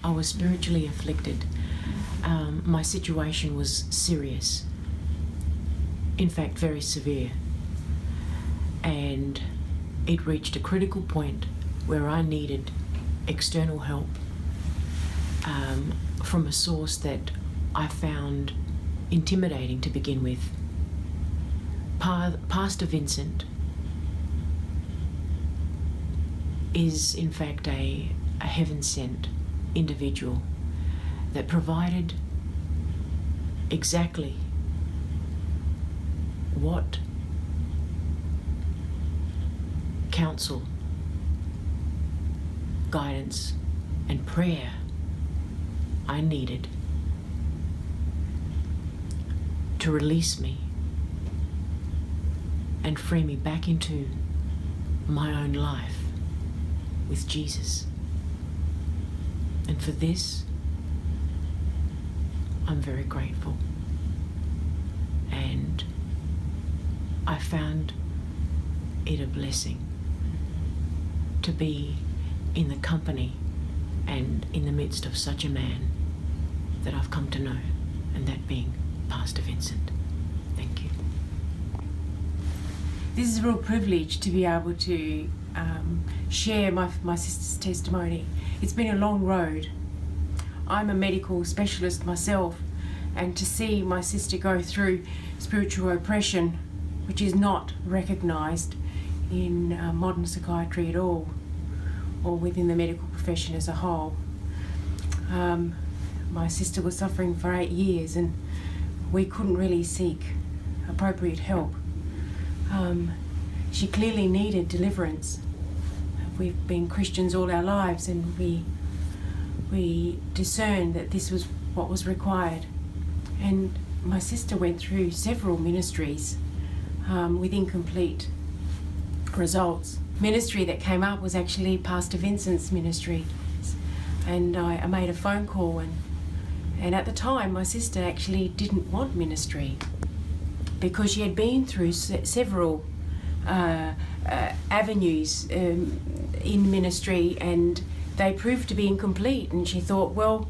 I was spiritually afflicted. My situation was serious, in fact very severe, and it reached a critical point where I needed external help from a source that I found intimidating to begin with. Pastor Vincent is in fact a heaven-sent individual that provided exactly what counsel, guidance, and prayer I needed to release me and free me back into my own life with Jesus. And for this, I'm very grateful. And I found it a blessing to be in the company and in the midst of such a man that I've come to know, and that being Pastor Vincent. Thank you. This is a real privilege to be able to share my sister's testimony. It's been a long road. I'm a medical specialist myself, and to see my sister go through spiritual oppression, which is not recognised in modern psychiatry at all, or within the medical profession as a whole. My sister was suffering for 8 years, and we couldn't really seek appropriate help. She clearly needed deliverance. We've been Christians all our lives, and we discerned that this was what was required. And my sister went through several ministries with incomplete results. Ministry that came up was actually Pastor Vincent's ministry, and I made a phone call, and at the time my sister actually didn't want ministry because she had been through several avenues in ministry, and they proved to be incomplete, and she thought, well,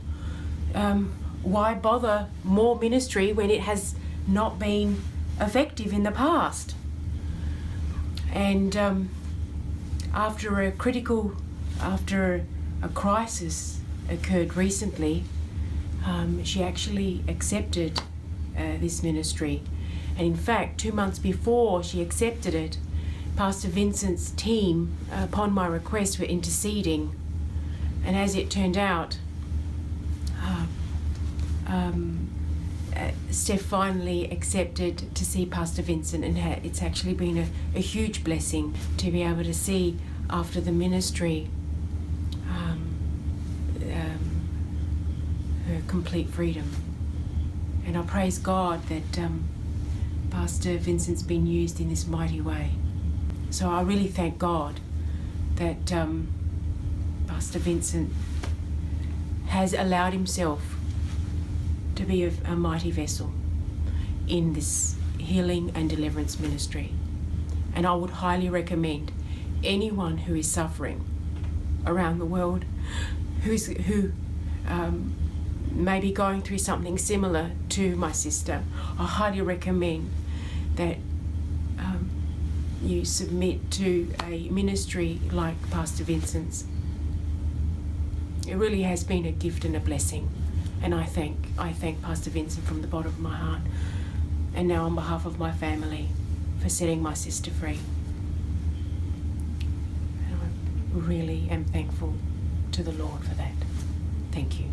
why bother more ministry when it has not been effective in the past? And after a crisis occurred recently, she actually accepted this ministry. And in fact, 2 months before she accepted it, Pastor Vincent's team, upon my request, were interceding. And as it turned out, Steph finally accepted to see Pastor Vincent, and it's actually been a huge blessing to be able to see after the ministry her complete freedom. And I praise God that Pastor Vincent's been used in this mighty way. So I really thank God that Pastor Vincent has allowed himself to be a mighty vessel in this healing and deliverance ministry. And I would highly recommend anyone who is suffering around the world, who may be going through something similar to my sister, I highly recommend that you submit to a ministry like Pastor Vincent's. It really has been a gift and a blessing, and I thank Pastor Vincent from the bottom of my heart, and now on behalf of my family, for setting my sister free. And I really am thankful to the Lord for that. Thank you.